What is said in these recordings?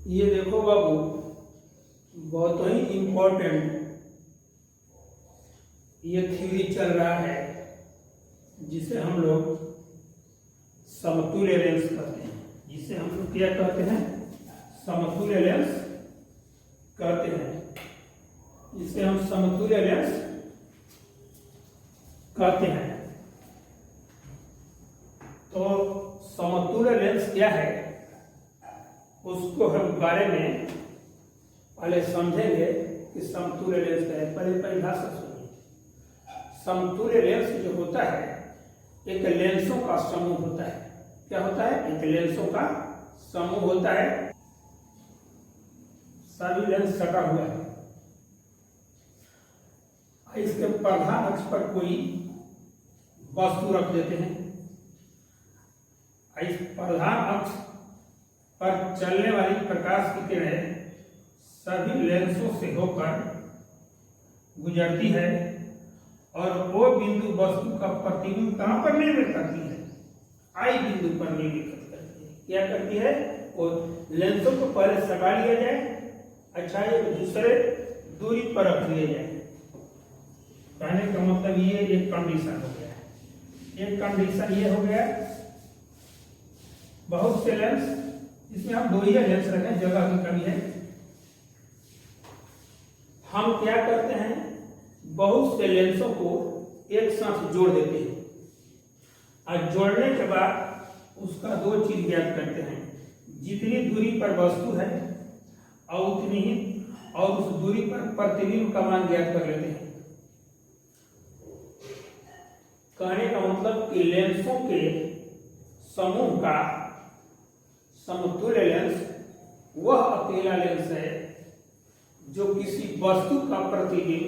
ये देखो बाबू, बहुत ही इम्पोर्टेंट ये थ्योरी चल रहा है जिसे हम लोग समतुल्य लेंस कहते हैं। जिसे हम लोग क्या कहते हैं? समतुल्य लेंस कहते हैं। जिसे हम समतुल्य लेंस कहते हैं। तो समतुल्य लेंस क्या है उसको हम बारे में पहले समझेंगे कि समतुल्य लेंस क्या है। पहले परिभाषा सुनिए। समतुल्य लेंस जो होता है एक लेंसों का समूह होता है। क्या होता है? एक लेंसों का समूह होता है। सभी लेंस सटा हुआ है। इसके प्रधान अक्ष पर कोई वस्तु रख देते हैं। इस प्रधान अक्ष पर चलने वाली प्रकाश की किरणें सभी लेंसों से होकर गुजरती है और वो बिंदु वस्तु का प्रतिबिंब कहां पर निर्मित करती है? आई बिंदु पर निर्मित करती है। क्या करती है? और लेंसों को पहले सटा लिया जाए, अच्छा एक दूसरे दूरी पर रख दिया जाए। कहने का मतलब ये एक कंडीशन हो गया। एक कंडीशन ये हो गया, बहुत से लेंस, इसमें हम दो ही लेंस रखें, जगह की कमी है। हम क्या करते हैं? बहुत से लेंसों को एक साथ जोड़ देते हैं और जोड़ने के बाद उसका दो चीज ज्ञात करते हैं। जितनी दूरी पर वस्तु है और उतनी ही, और उस दूरी पर प्रतिबिंब का मान ज्ञात कर लेते हैं। कहने का मतलब कि लेंसों के समूह का समतुल्य लेंस वह अकेला लेंस है जो किसी वस्तु का प्रतिबिंब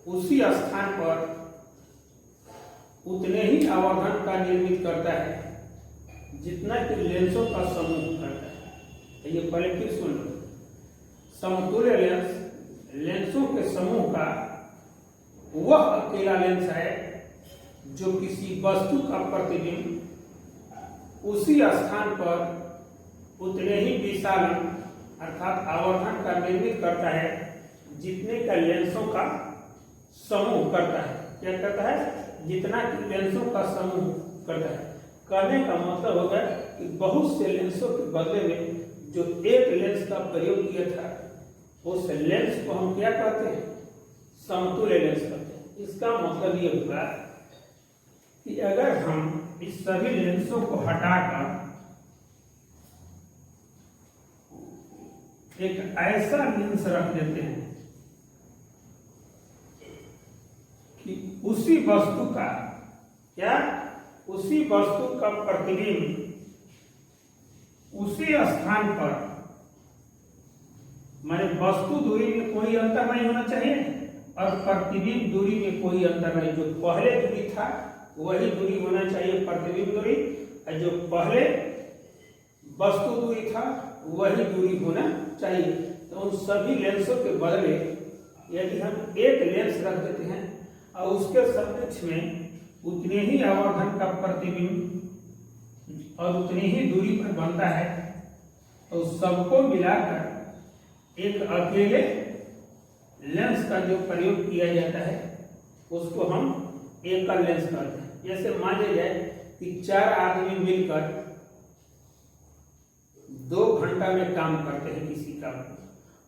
उसी स्थान पर उतने ही आवर्धन का निर्मित करता है जितना कि लेंसों का समूह करता है। ये पहले फिर सुन लो। समतुल्य लेंस लेंसों के समूह का वह अकेला लेंस है जो किसी वस्तु का प्रतिबिंब उसी स्थान पर उतने ही विशाल अर्थात आवर्धन का निर्मित करता है जितने का लेंसों का समूह करता है। क्या करता है? जितना कि लेंसों का समूह करता है। कहने का मतलब होगा कि बहुत से लेंसों के बदले में जो एक लेंस का प्रयोग किया था उस लेंस को हम क्या कहते हैं? समतुल्य लेंस कहते हैं। इसका मतलब ये होगा कि अगर हम इस सभी लेंसों को हटाकर एक ऐसा लेंस रख देते हैं कि उसी वस्तु का क्या? उसी वस्तु का प्रतिबिंब उसी स्थान पर, माने वस्तु दूरी में कोई अंतर नहीं होना चाहिए और प्रतिबिंब दूरी में कोई अंतर नहीं। जो पहले दूरी था वही दूरी होना चाहिए प्रतिबिंब दूरी, और जो पहले वस्तु दूरी था वही दूरी होना चाहिए। तो उन सभी लेंसों के बदले यदि हम एक लेंस रख देते हैं और उसके समकक्ष में उतने ही आवर्धन का प्रतिबिंब और उतनी ही दूरी पर बनता है, तो सबको मिलाकर एक अकेले लेंस का जो प्रयोग किया जाता है उसको हम एकल लेंस कहते हैं। जैसे मान लिया जाए कि चार आदमी मिलकर 2 घंटा में काम करते हैं किसी काम को,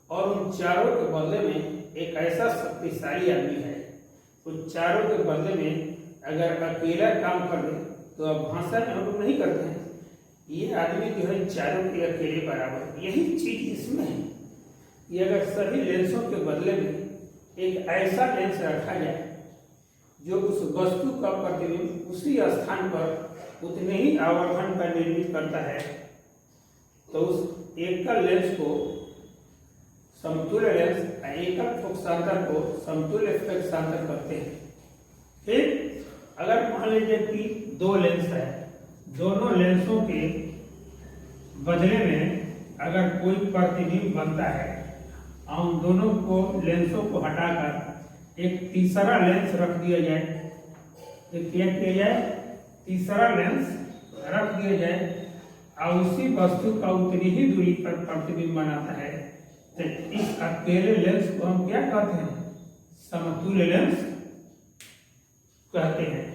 और उन चारों के बदले में एक ऐसा शक्तिशाली आदमी है, उन चारों के बदले में अगर अकेला काम कर दे तो अब भाषा में हम लोग नहीं करते हैं, ये आदमी जो है चारों के अकेले बराबर है। यही चीज इसमें है कि अगर सभी लेंसों के बदले में एक ऐसा लेंस रखा जाए जो उस वस्तु का प्रतिबिंब उसी स्थान पर उतने ही आवर्धन का निर्मित करता है, तो उस एकल लेंस को समतुल्य लेंस, एकल फोकसांतर को समतुल्य फोकसांतर करते हैं। फिर अगर मान लीजिए कि 2 लेंस है, दोनों लेंसों के बदले में अगर कोई प्रतिबिंब बनता है और उन दोनों को लेंसों को हटाकर एक तीसरा लेंस रख दिया जाए, एक क्या किया जाए? तीसरा लेंस रख दिया जाए और उसी वस्तु का उतनी ही दूरी पर प्रतिबिंब बनाता है, तो इस अकेले लेंस को हम क्या कहते हैं? समतुल्य लेंस कहते हैं।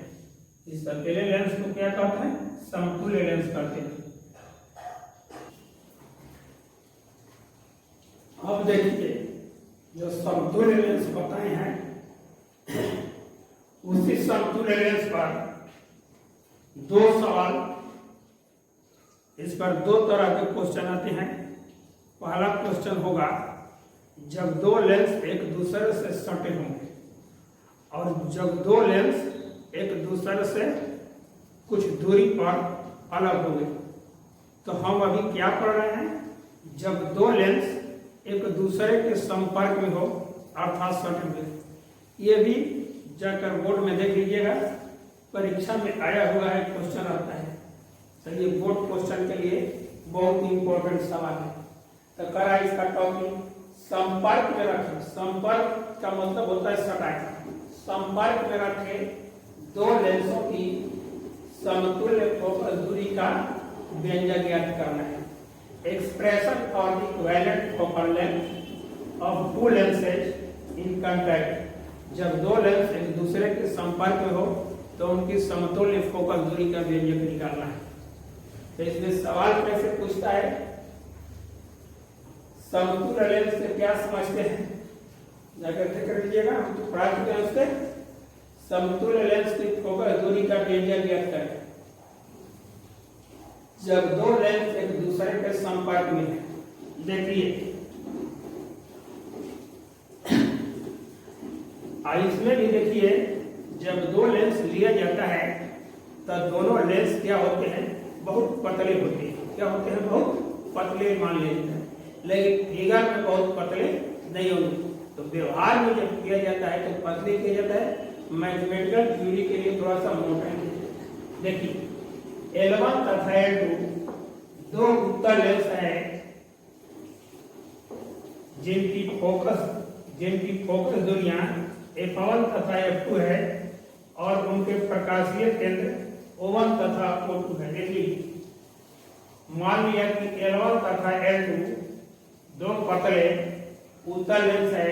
इस अकेले लेंस को क्या कहते हैं? समतुल्य लेंस कहते हैं। अब देखिए, जो समतुल्य लेंस बताए हैं, उसी समतुल्य लेंस पर दो सवाल, इस पर दो तरह के क्वेश्चन आते हैं। पहला क्वेश्चन होगा, जब दो लेंस एक दूसरे से सटे होंगे और जब दो लेंस एक दूसरे से कुछ दूरी पर अलग होंगे, तो हम अभी क्या पढ़ रहे हैं? जब दो लेंस एक दूसरे के संपर्क में हो अर्थात सटे हुए। ये भी जाकर बोर्ड में देख लीजिएगा, परीक्षा में आया हुआ है, क्वेश्चन आता है। तो ये बोर्ड क्वेश्चन के लिए बहुत इंपॉर्टेंट सवाल है। तो करा इसका टॉपिक संपर्क में रखें। संपर्क का मतलब होता है सटाई। संपर्क में रखे दो लेंसों की समतुल्य फोकस दूरी का व्यंजक ज्ञात करना है। Expression for the equivalent focal length of to lenses in contact. जब दो लेंस एक दूसरे के संपर्क में हो तो उनकी समतुल्य फोकस दूरी का व्यंजक निकालना है। तो इसमें सवाल कैसे पूछता है? समतुल्य लेंस से क्या समझते हैं? जाकर देख लीजिएगा, हम तो पढ़ा चुके हैं उससे। समतुल्य लेंस की फोकस दूरी का व्यंजक ज्ञात करें। जब दो लेंस एक दूसरे के संपर्क में है, देखिए इसमें भी देखिए, जब दो लेंस लिया जाता है तो दोनों लेंस क्या होते हैं? बहुत पतले होते हैं। क्या होते हैं? बहुत पतले मान लेते हैं, लेकिन फिगर में बहुत पतले नहीं होंगे। तो व्यवहार में जब किया जाता है तो पतले किया जाता है, मैथमेटिकल थ्योरी के लिए थोड़ा सा मोटा है। देखिए L1 तथा L2 दो उत्तल लेंस है जिनकी फोकस दूरियां F1 तथा F2 है और उनके प्रकाशीय केंद्र O1 तथा O2 है। देखिए मान लिया कि L1 तथा L2 दो पतले उत्तल लेंस है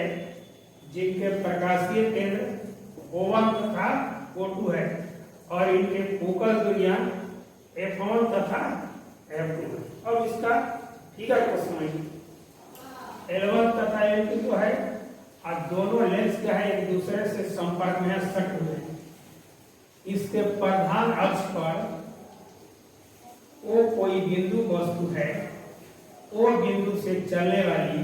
जिनके प्रकाशीय केंद्र O1 तथा O2 है और इनके फोकस दूरियां F1 तथा F2 है। अब इसका फिगर को समझिए। L1 तथा L2 तो है और दोनों लेंस क्या है? एक दूसरे से संपर्क में सटे हुए हैं। इसके प्रधान अक्ष पर O कोई बिंदु वस्तु है। O बिंदु से चलने वाली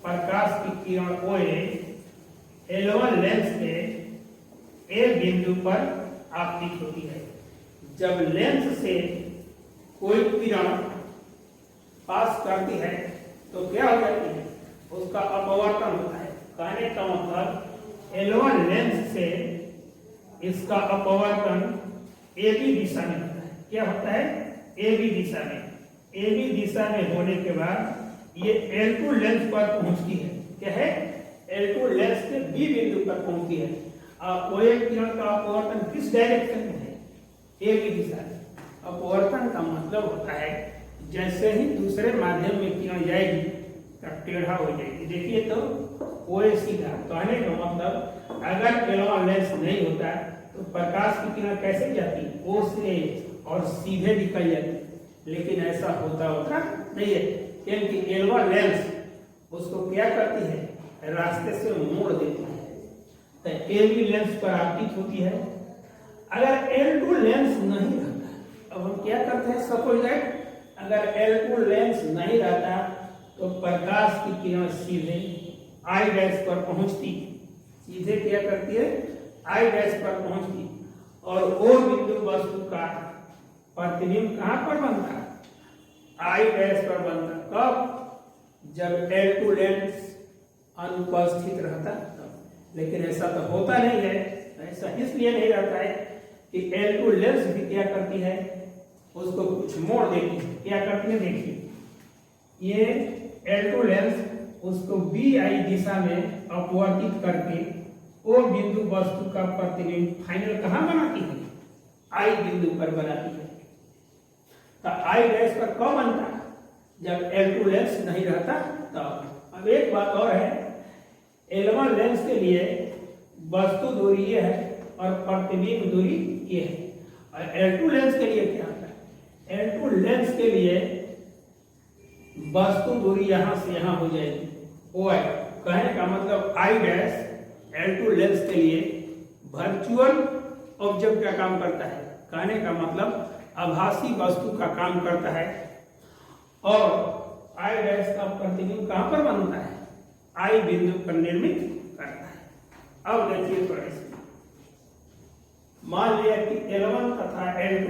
प्रकाश की किरण OA L1 लेंस के A बिंदु पर आपतित होती है। जब लेंस से कोई किरण पास करती है तो क्या हो जाती है? उसका अपवर्तन होता है। कहने का मतलब L1 लेंस से इसका अपवर्तन AB दिशा में होता है। क्या होता है? AB दिशा में। AB दिशा में होने के बाद ये L2 लेंस पर पहुंचती है। क्या है? L2 लेंस के B बिंदु पर पहुंचती है। OA किरण का अपवर्तन किस डायरेक्शन में है? AB दिशा में। अपवर्तन का मतलब होता है जैसे ही दूसरे माध्यम में किरण जाएगी तब टेढ़ा हो जाएगी। देखिए तो OA सीधा। कहने का मतलब अगर L1 लेंस नहीं होता तो प्रकाश की किरण कैसे जाती? O से और सीधे निकल जाती। लेकिन ऐसा होता नहीं है, क्योंकि L1 लेंस उसको क्या करती है? रास्ते से मोड़ देती है। तो AB लेंस पर आपतित होती है। अगर L2 लेंस नहीं रहता, अब हम क्या करते हैं? सपोज दैट अगर L2 लेंस नहीं रहता तो प्रकाश की किरण सीधे I डैश पर पहुंचती। सीधे क्या करती है? I डैश पर पहुंचती और O बिंदु वस्तु का प्रतिबिंब कहां पर बनता? I डैश पर बनता। कब? जब L2 लेंस अनुपस्थित रहता तब। लेकिन ऐसा तो होता नहीं है। ऐसा इसलिए नहीं रहता है कि L2 लेंस भी क्या करती है? उसको कुछ मोड़ देती है। क्या करती है? देखिए ये L2 लेंस उसको BI दिशा में अपवर्तित करके O बिंदु वस्तु का प्रतिबिंब फाइनल कहां बनाती है? I बिंदु पर बनाती है। तो आई डैश पर कब बनता है? जब L2 लेंस नहीं रहता तब। अब एक बात और है, L1 लेंस के लिए वस्तु दूरी ये है और प्रतिबिंब दूरी ये है, और L2 लेंस के लिए क्या होता है? L2 लेंस के लिए वस्तु दूरी यहां से यहां हो जाएगी OI। कहने का मतलब आई डैश L2 लेंस के लिए वर्चुअल ऑब्जेक्ट का काम करता है। कहने का मतलब आभासी वस्तु का काम करता है। और आई डैश का प्रतिबिंब कहां पर बनता है? आई बिंदु पर निर्मित करता है। अब देखिए थोड़ा सा, मान लिया कि L1 तथा L2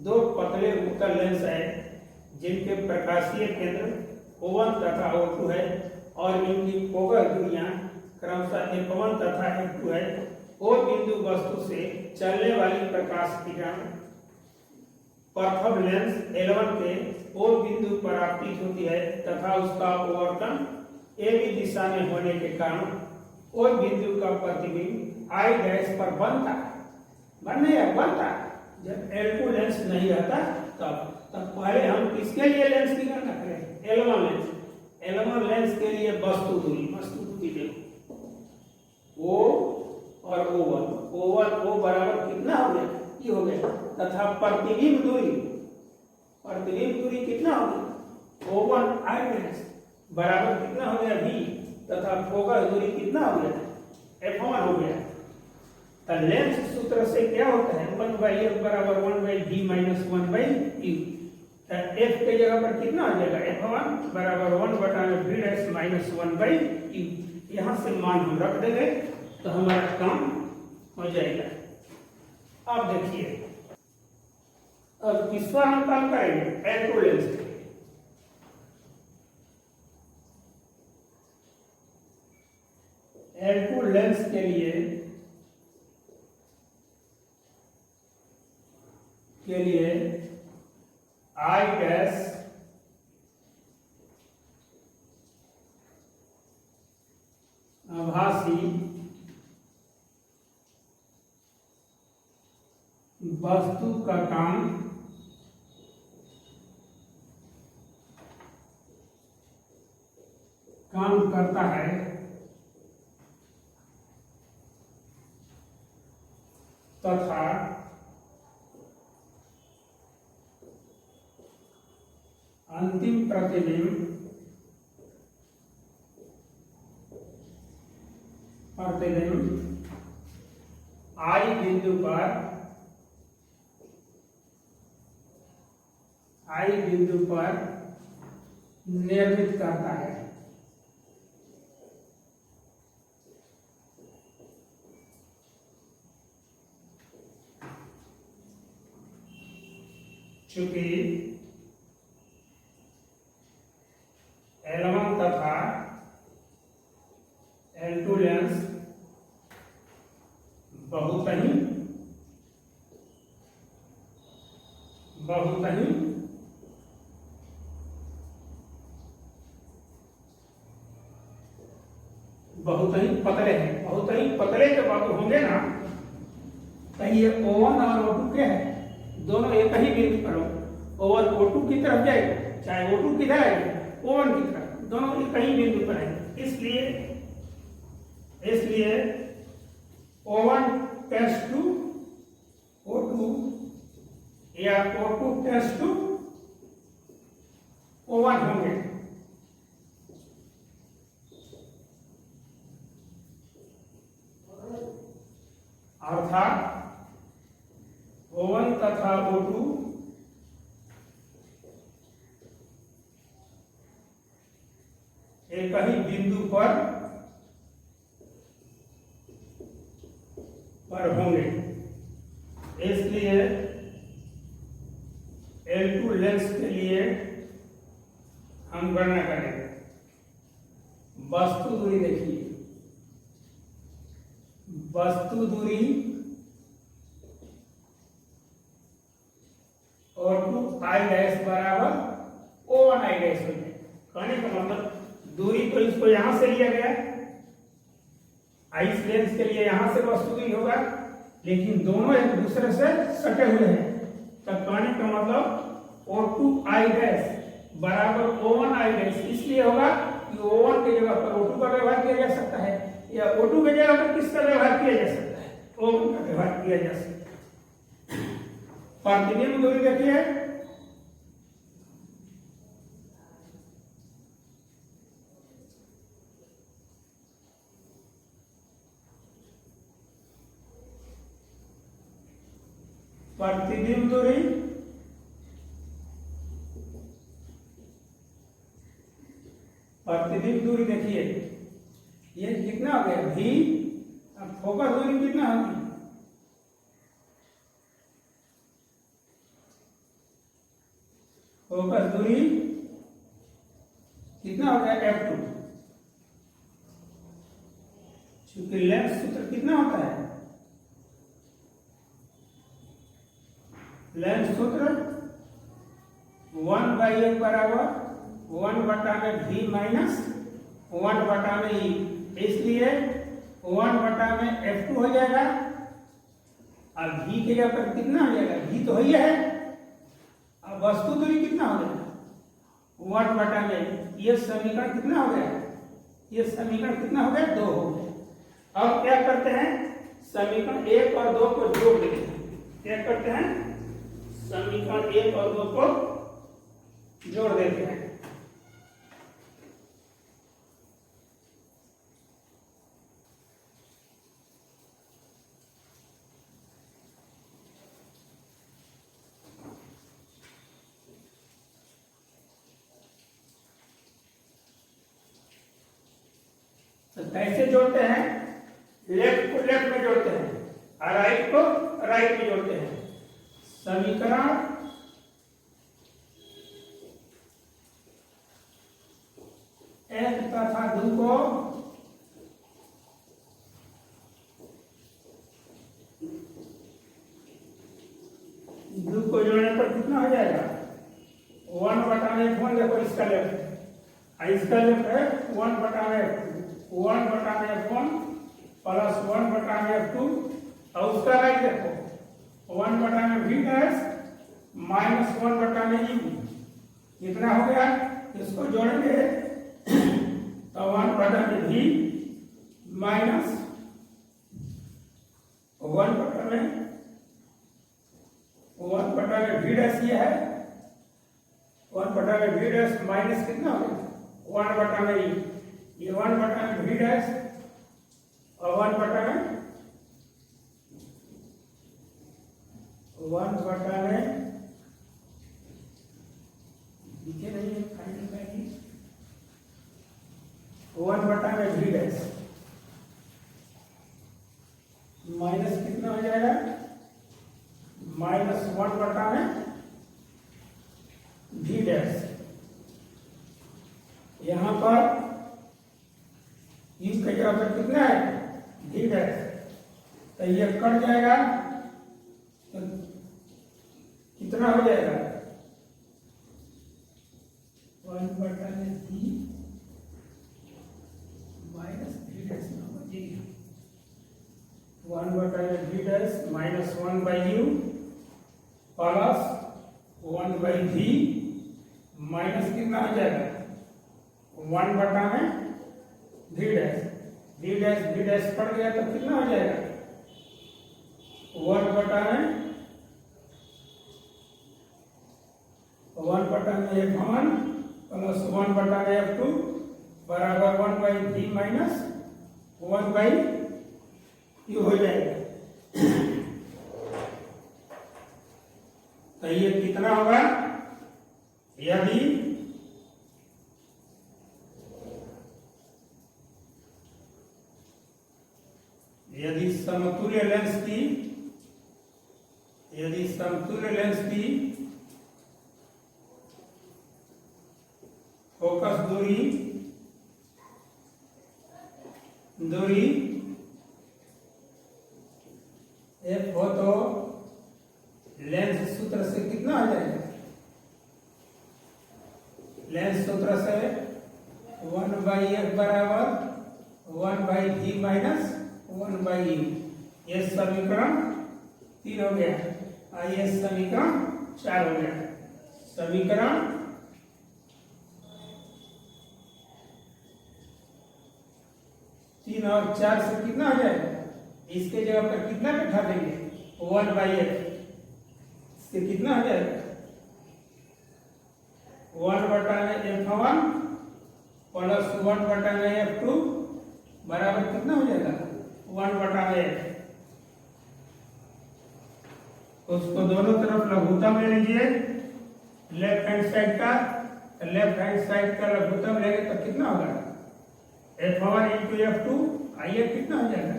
दो पतले उत्तल लेंस है जिनके प्रकाशीय केंद्र O1 तथा O2 है और इनकी फोकल दूरियां क्रमशः F1 तथा F2 है। O बिंदु वस्तु से चलने वाली प्रकाश किरण प्रथम लेंस L1 के O बिंदु पर आपतित होती है तथा उसका अपवर्तन AB दिशा में होने के कारण O बिंदु का प्रतिबिंब I डैश पर बनता है। बनता जब L2 लेंस नहीं रहता तब पहले हम किसके लिए लेंस की गणना करें? L1 lens. L1 लेंस के लिए वस्तु दूरी देखो O और O1 O बराबर कितना हो गया? ये हो गया। तथा प्रतिबिंब दूरी कितना हो गया? O1 I डैश बराबर कितना हो गया? V। तथा फोकल दूरी कितना हो गया? F1 हो गया। तो लेंस सूत्र से क्या होता है? 1/f बराबर 1/v माइनस 1/u। तो f के जगह पर कितना आ जाएगा? F1 बराबर 1/v डैश माइनस 1/u। यहाँ से मान हम रख देंगे तो हमारा काम हो जाएगा। अब देखिए, अब किस पर हम काम करेंगे? L2 लेंस के लिए। L2 लेंस के लिए I डैश आभासी वस्तु का काम करता है तथा अंतिम प्रतिबिंब I बिंदु पर निर्मित करता है। चूंकि L1 तथा L2 लेंस बहुत ही पतले हैं। बहुत ही पतले जब आप होंगे ना, तो ये O1 और O2 क्या है? दोनों एक ही बिंदु पर हो। O1 O2 की तरफ जाएगा, चाहे O2 किधर आएगा? O1 की तरफ, दोनों एक ही बिंदु पर आएंगे। इसलिए O1 टेंड्स टू O2 या O2 टेंड्स टू O1 होंगे। अर्थात O1 तथा O2 एक ही बिंदु पर होंगे। इसलिए L2 लेंस के लिए हम गणना करेंगे। वस्तु दूरी देखिए, वस्तु दूरी O2 I डैश बराबर O1 I डैश हो जाए। कहने का मतलब दूरी तो इसको यहां से लिया गया, इस लेंस के लिए यहां से वस्तु दूरी होगा, लेकिन दोनों एक दूसरे से सटे हुए हैं। तब कहने का मतलब O2 I डैश बराबर O1 I डैश, इसलिए होगा कि O1 की जगह पर O2 का व्यवहार किया जा सकता है, या O2 की जगह पर किसका व्यवहार किया जा सकता है, O1 का व्यवहार किया जा सकता है। प्रतिबिंब दूरी देखिए, प्रतिबिंब दूरी देखिए ये कितना हो गया भी, अब फोकस दूरी कितना होगी, फोकस दूरी कितना हो गया F2, क्योंकि लेंस सूत्र कितना होता है, लेंस सूत्र 1/f बराबर 1/v माइनस 1/e, इसलिए 1/f2 हो जाएगा। अब v के जगह पर कितना हो जाएगा, v तो ही है, अब वस्तु दूरी कितना हो गया 1/, ये समीकरण कितना हो गया, ये समीकरण कितना हो गया 2 हो गया। अब क्या करते हैं, समीकरण 1 और 2 को जोड़ देते हैं, क्या करते हैं, समीकरण 1 और 2 को जोड़ देते हैं। तो कैसे जोड़ते हैं, लेफ्ट को लेफ्ट में जोड़ते हैं और राइट को राइट में जोड़ते हैं। समीकरण एक तथा 2 को जोड़ने पर कितना हो जाएगा 1/f1, देखो इसका लेफ्ट इसका लेफ्ट है 1/f1 प्लस 1/f2, और उसका राइट देखो 1/v डैश माइनस 1/u, कितना हो गया, इसको जोड़ेंगे तो 1/v माइनस 1/v डैश, ये है 1/v डैश माइनस कितना हो गया 1/e, ये 1/v डैश और 1/, लिखे नहीं है, फाइनल करेंगे 1/v डैश माइनस कितना हो जाएगा माइनस 1/v डैश, यहां पर इसका जगह पर कितना है v डैश, तो ये कट जाएगा तो कितना हो जाएगा 1/v minus v dash, 1/v dash minus 1/u plus 1/v minus कितना हो जाएगा 1/v डैश, v डैश पड़ गया तो कितना हो जाएगा 1/f1 प्लस 1/f2 बराबर 1/v माइनस 1/u हो जाएगा। तो ये कितना होगा, यदि समतुल्य लेंस की फोकस दूरी f हो तो लेंस सूत्र से कितना आ जाएगा, लेंस सूत्र से 1/f बराबर 1/v माइनस 1/u, ये समीकरण 3 हो गया और ये समीकरण 4 हो गया। समीकरण 3 और 4 से कितना हो जाएगा, इसके जगह पर कितना बैठा देंगे 1/f, इससे कितना हो जाएगा 1/f1 प्लस 1/f2 बराबर कितना हो जाएगा 1/f। उसको दोनों तरफ लघुत्तम ले लीजिए, लेफ्ट हैंड साइड का, लेफ्ट हैंड साइड का लघुत्तम लेंगे तो कितना होगा f1 इंटू f2, आइए कितना हो जाएगा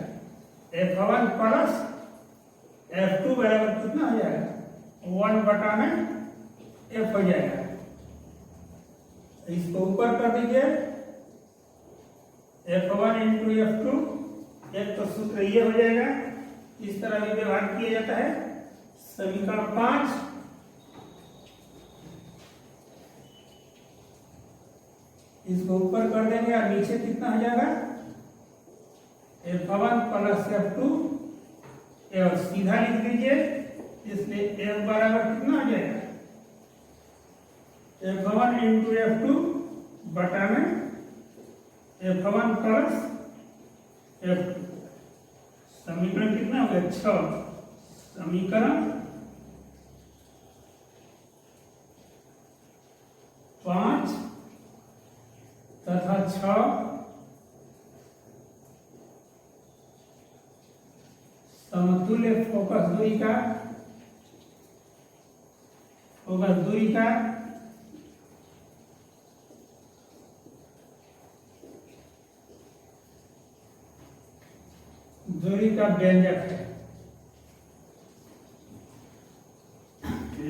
f1 प्लस f2 बराबर कितना हो जाएगा 1/f हो जाएगा। इसको ऊपर कर दीजिए, f1 इंटू f2, एक तो सूत्र ये हो जाएगा, इस तरह भी व्यवहार किया जाता है। समीकरण 5 इसको ऊपर कर देंगे और नीचे कितना हो जाएगा f1 प्लस f2, और सीधा लिख दीजिए, इसलिए f बराबर कितना हो जाएगा f1 इंटू f2 बटा में f1 प्लस f2। समीकरण कितना हो गया 6। समीकरण 5 तथा 6 समतुल्य फोकस दूरी का व्यंजक है।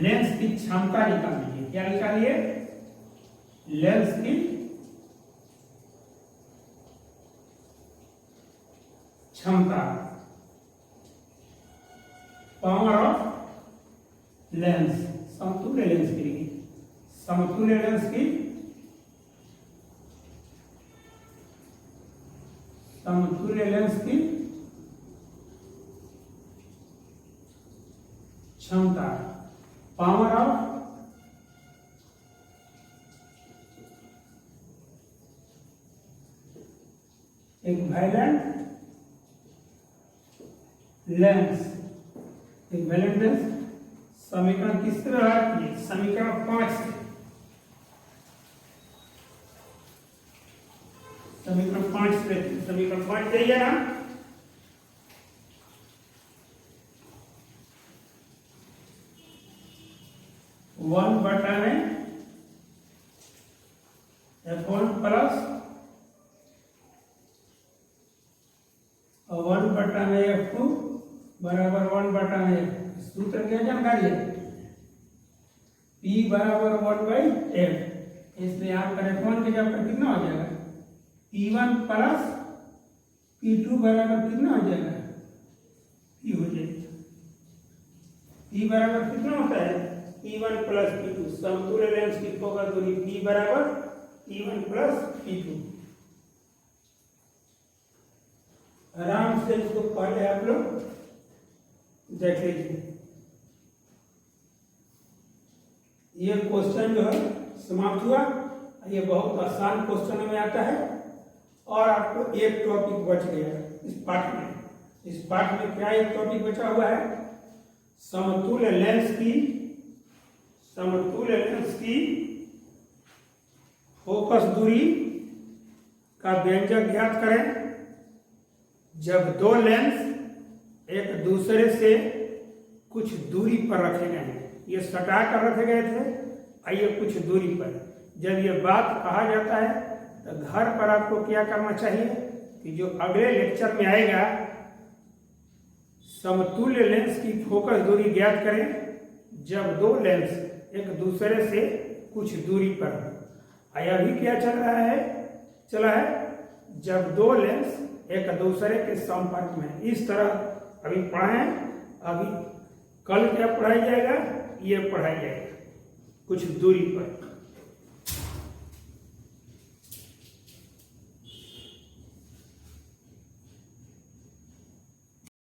लेंस की क्षमता निकालिए, क्या निकालिए लेंस की क्षमता, पावर ऑफ लेंस, समतुल्य लेंस के लिए, समतुल्य लेंस की क्षमता, power of equivalent lens, equivalent lens. समीकरण किस तरह है, समीकरण 5 से, समीकरण 5 से, समीकरण 5 चाहिए ना, वन बटा में f1 प्लस 1 बटा में f2 बराबर 1 बटा में, सूत्र क्या जानकारी है P बराबर 1/f, इसलिए आपका f1 के जगह पर कितना हो जाएगा P1 प्लस P2 बराबर कितना हो जाएगा P हो जाएगा। P बराबर कितना होता है P1 प्लस P2, समतुल्य लेंस की फोकस दूरी P बराबर P1 प्लस P2। आराम से इसको पहले आप लोग देख लीजिए। ये क्वेश्चन जो है समाप्त हुआ। ये बहुत आसान क्वेश्चन में आता है और आपको एक टॉपिक बच गया इस पाठ में। इस पाठ में क्या एक टॉपिक बचा हुआ है, समतुल्य लेंस की फोकस दूरी का व्यंजक ज्ञात करें जब दो लेंस एक दूसरे से कुछ दूरी पर रखे गए हैं। ये सटा कर रखे गए थे और ये कुछ दूरी पर। जब ये बात कहा जाता है तो घर पर आपको क्या करना चाहिए कि जो अगले लेक्चर में आएगा, समतुल्य लेंस की फोकस दूरी ज्ञात करें जब दो लेंस एक दूसरे से कुछ दूरी पर हो। अभी क्या चला है जब दो लेंस एक दूसरे के संपर्क में। इस तरह अभी पढ़ाएं, अभी कल क्या पढ़ाया जाएगा, ये पढ़ाया जाएगा कुछ दूरी पर।